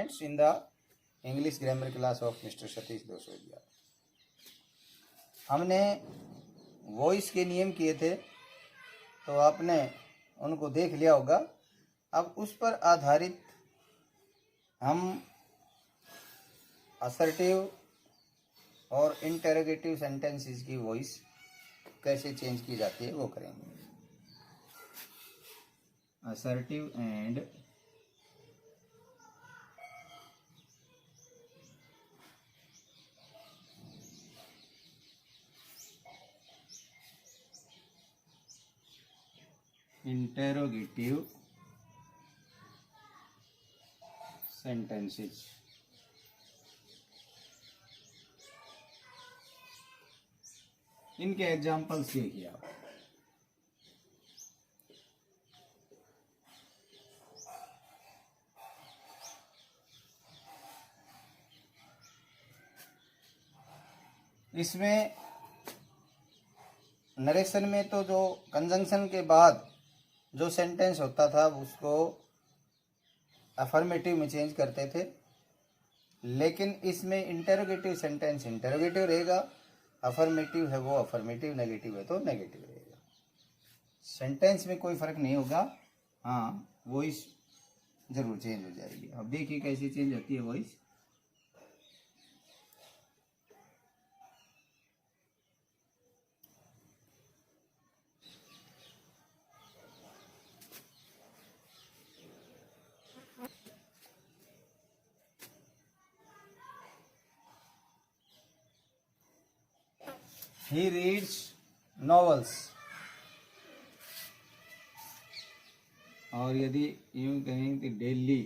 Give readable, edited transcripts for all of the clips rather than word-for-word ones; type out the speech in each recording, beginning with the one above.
students in the English grammar class of Mr. Satish Dosodia। हमने voice के नियम किए थे तो आपने उनको देख लिया होगा। अब उस पर आधारित हम असर्टिव और इंटेरोगेटिव सेंटेंसेस की वॉइस कैसे चेंज की जाती है वो करेंगे। Assertive and interrogative sentences. इनके एग्जाम्पल्स देखिए आप। इसमें नरेशन में तो जो कंजंक्शन के बाद जो सेंटेंस होता था उसको अफर्मेटिव में चेंज करते थे, लेकिन इसमें इंटेरोगेटिव सेंटेंस इंटेरोगेटिव रहेगा, अफर्मेटिव है वो अफर्मेटिव, नेगेटिव है तो नेगेटिव रहेगा। सेंटेंस में कोई फर्क नहीं होगा, हाँ वॉइस जरूर चेंज हो जाएगी। अब देखिए कैसे चेंज होती है वॉइस। He reads novels। और यदि यूं कहें कि daily,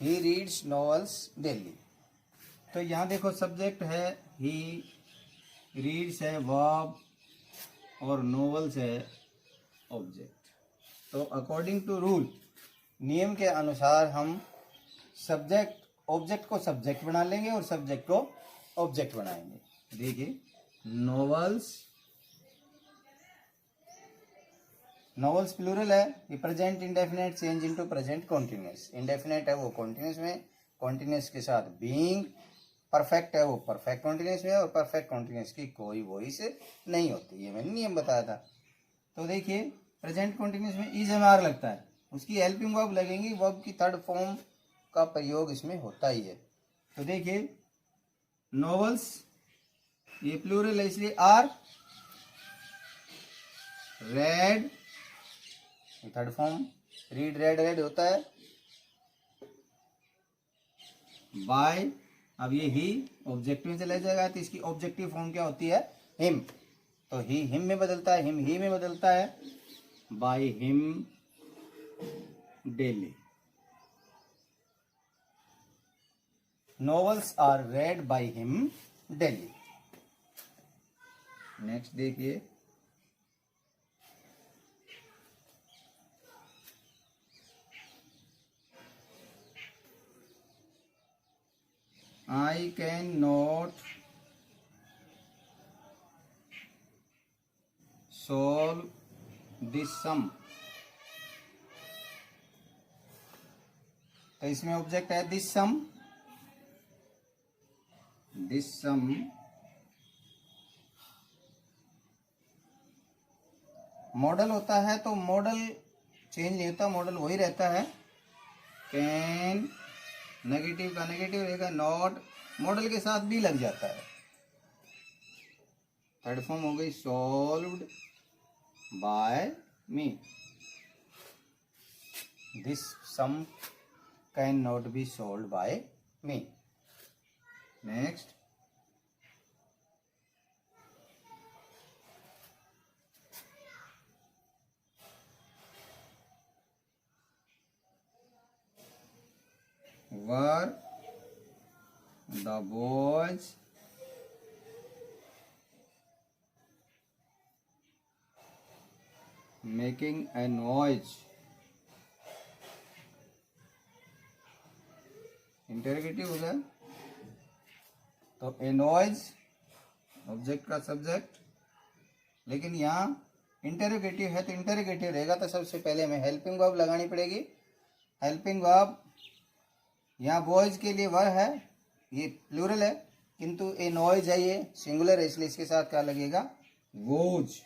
he reads novels daily। तो यहाँ देखो सब्जेक्ट है he, reads है verb और novels है ऑब्जेक्ट। तो अकॉर्डिंग टू रूल, नियम के अनुसार हम सब्जेक्ट ऑब्जेक्ट को सब्जेक्ट बना लेंगे और सब्जेक्ट को ऑब्जेक्ट बनाएंगे। देखिए नॉवेल्स, नॉवेल्स प्लूरल है, ये present indefinite change into present continuous. Indefinite है वो कॉन्टिन्यूस में, कॉन्टिन्यूस के साथ बीइंग, परफेक्ट है वो परफेक्ट कॉन्टिन्यूस में, और परफेक्ट कॉन्टिन्यूस की कोई वॉइस नहीं होती। ये मैंने नियम बताया था। तो देखिए प्रेजेंट कॉन्टिन्यूस में इज़ लगता है, उसकी हेल्पिंग वर्ब लगेंगी, वर्ब की थर्ड फॉर्म का प्रयोग इसमें होता ही है। तो देखिए नॉवेल्स ये प्लूरल है इसलिए are, read third form, read read read होता है, बाय, अब ये ही ऑब्जेक्टिव में चला जाएगा तो इसकी ऑब्जेक्टिव फॉर्म क्या होती है, हिम। तो ही हिम में बदलता है, हिम ही में बदलता है, by him daily. Novels are read by him daily। Next देखिए I can not solve this sum। तो इसमें ऑब्जेक्ट है this sum, this sum model होता है तो मॉडल चेंज नहीं होता, मॉडल वही रहता है। कैन नेगेटिव का नेगेटिव रहेगा, नॉट मॉडल के साथ भी लग जाता है। थर्ड फॉर्म हो गई solved by me, this sum can not be solved by me. Next were the boys making a noise। Interrogative हो गया तो ए नॉइज ऑब्जेक्ट का सब्जेक्ट, लेकिन यहाँ इंटेरोगेटिव है तो इंटेरोगेटिव रहेगा, तो सबसे पहले हमें हेल्पिंग वर्ब लगानी पड़ेगी। हेल्पिंग वर्ब यहाँ बॉयज के लिए वर है, ये प्लूरल है, किंतु ए नॉइज है, ये सिंगुलर है, इसलिए इसके साथ क्या लगेगा? Was.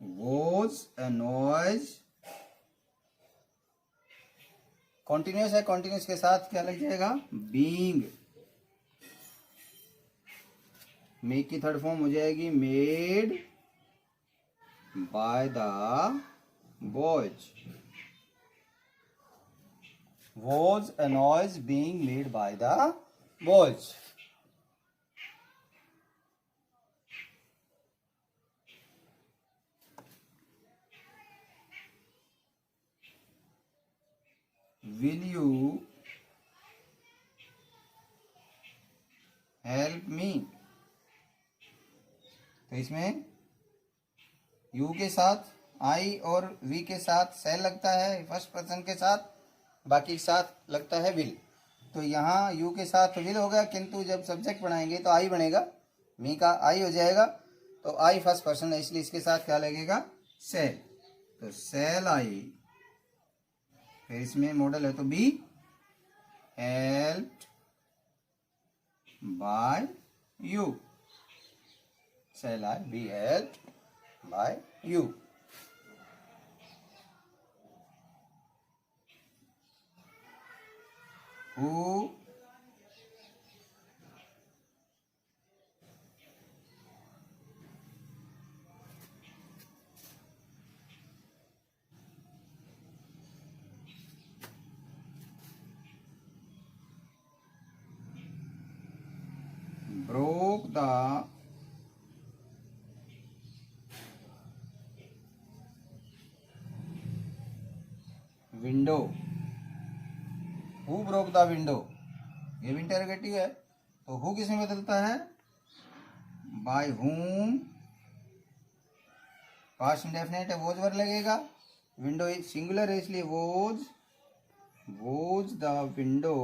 Was a noise. Continuous है, कॉन्टिन्यूस के साथ क्या लग जाएगा? बीइंग। मेक की थर्ड फॉर्म हो जाएगी made by the boys. Was a noise being made by the boys. Will you help me? तो इसमें यू के साथ आई और वी के साथ सेल लगता है फर्स्ट पर्सन के साथ, बाकी के साथ लगता है विल। तो यहाँ यू के साथ विल होगा, किंतु जब सब्जेक्ट बनाएंगे तो आई बनेगा, मी का आई हो जाएगा, तो आई फर्स्ट पर्सन है, इसलिए इसके साथ क्या लगेगा? सेल। तो सेल आई, फिर इसमें मॉडल है तो be helped by you. Shall I be helped by you. Who broke the window? Who broke the window? ये भी इंटरोगेटिव है, तो हु किस में बदलता है? By whom। पास्ट इंडेफिनिट है, वोज वर्ब लगेगा। विंडो सिंगुलर है, इसलिए was the window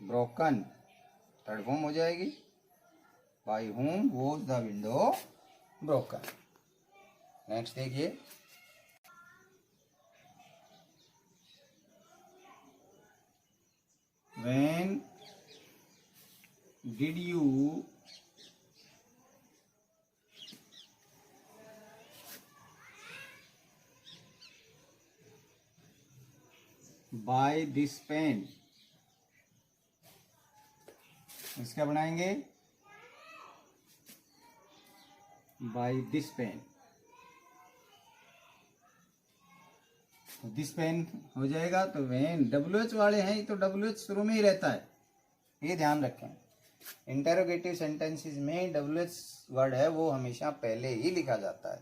broken. Third form हो जाएगी by whom was the window broken. Next देखिए, when did you buy this pen? इसका बनाएंगे buy this pen। तो दिस पेन हो जाएगा, तो वेन WH वाले हैं तो WH शुरू में ही रहता है, ये ध्यान रखें। इंटेरोगेटिव सेंटेंसेस में WH वर्ड है वो हमेशा पहले ही लिखा जाता है।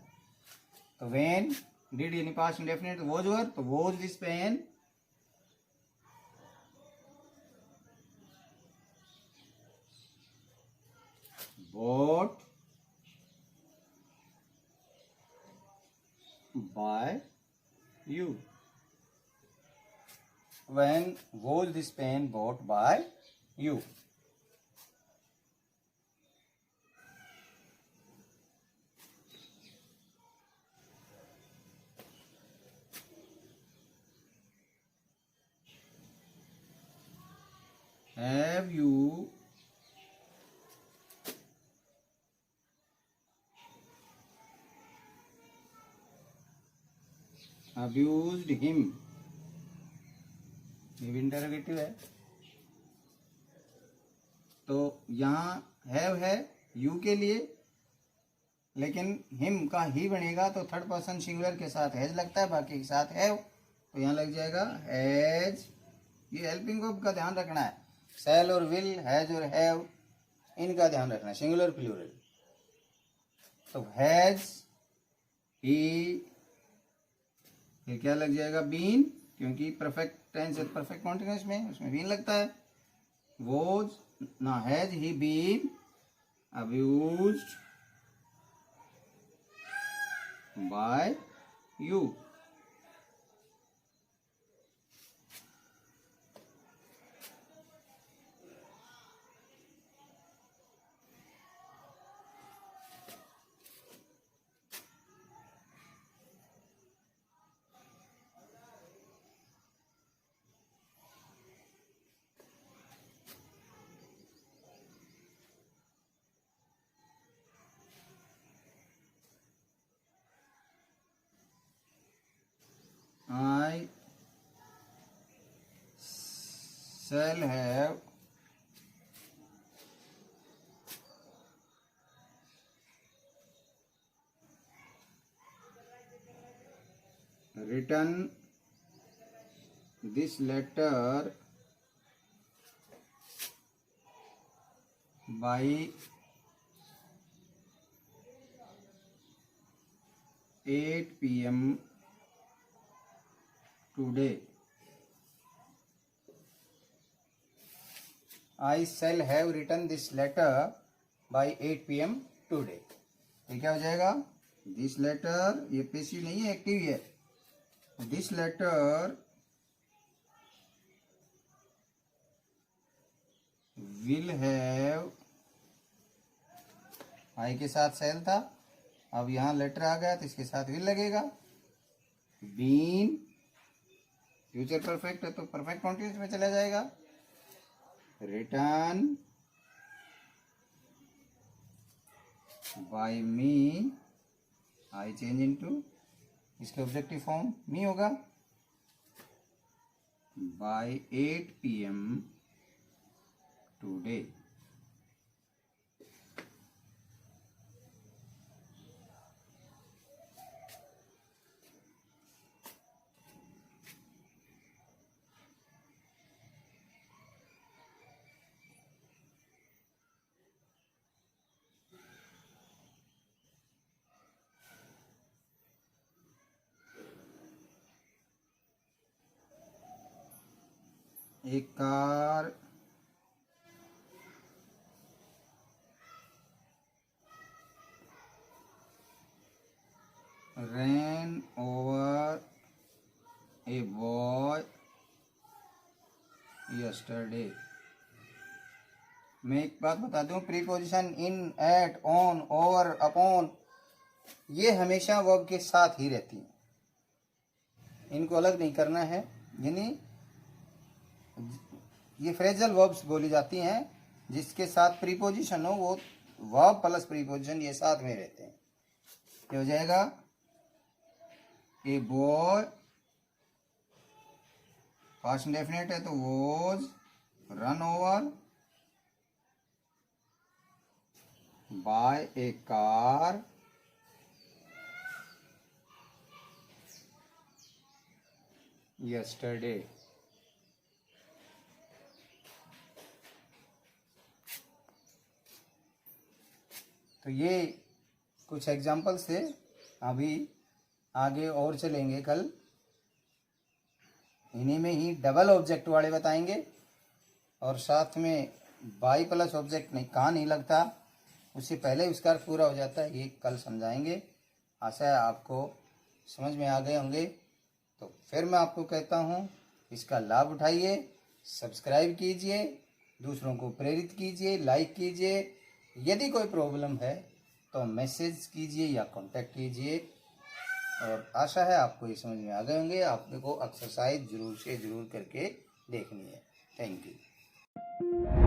तो वेन डिड यानी पास्ट इंडेफिनिट वोज वर्ब, तो was this pen bought by you। When was this pen bought by you? Have you abused him? ये भी इंटरोगेटिव है, तो यहाँ हैव है यू के लिए, लेकिन हिम का ही बनेगा तो थर्ड पर्सन सिंगुलर के साथ हैज लगता है, बाकी के साथ हैव, तो यहाँ लग जाएगा हैज। ये हेल्पिंग वर्ब का ध्यान रखना है, सेल और विल, हैज और हैव, इनका ध्यान रखना है, सिंगुलर प्लूरल। तो हैज ही, ये क्या लग जाएगा? बीन, क्योंकि परफेक्ट टेंस परफेक्ट कॉन्टिन्यूअस में उसमें बीन लगता है। वोज ना हैज ही been abused by you. shall have written this letter by 8 p.m. today. I shall have written this letter by 8 p.m. today. ये क्या हो जाएगा? This letter, ये पेसिव नहीं है, एक्टिव है. This letter will have, I के साथ shall था, अब यहाँ लेटर आ गया तो इसके साथ will लगेगा. Been, फ्यूचर परफेक्ट है तो परफेक्ट कॉन्टिन्यूस में चला जाएगा. Written by me, I change into, इसके ऑब्जेक्टिव फॉर्म मी होगा. By 8 p.m. today. एक car ran over a boy yesterday. मैं एक बात बता दूं, preposition in, at, on, over, upon ये हमेशा वर्ब के साथ ही रहती हैं, इनको अलग नहीं करना है. यानी ये फ्रेजल वर्ब्स बोली जाती हैं जिसके साथ प्रीपोजिशन हो, वो वर्ब प्लस प्रीपोजिशन ये साथ में रहते हैं. क्या हो जाएगा? ए बॉय, पास्ट इंडेफिनिट है तो was run over by A car yesterday. तो ये कुछ एग्जाम्पल्स थे. अभी आगे और चलेंगे, कल इन्हीं में ही डबल ऑब्जेक्ट वाले बताएंगे और साथ में बाई प्लस ऑब्जेक्ट नहीं, कहाँ नहीं लगता, उससे पहले उसका अर्थ पूरा हो जाता है, ये कल समझाएंगे. आशा है आपको समझ में आ गए होंगे. तो फिर मैं आपको कहता हूँ इसका लाभ उठाइए, सब्सक्राइब कीजिए, दूसरों को प्रेरित कीजिए, लाइक कीजिए. यदि कोई प्रॉब्लम है तो मैसेज कीजिए या कांटेक्ट कीजिए. और आशा है आपको ये समझ में आ गए होंगे. आपको एक्सरसाइज जरूर से जरूर करके देखनी है. Thank you.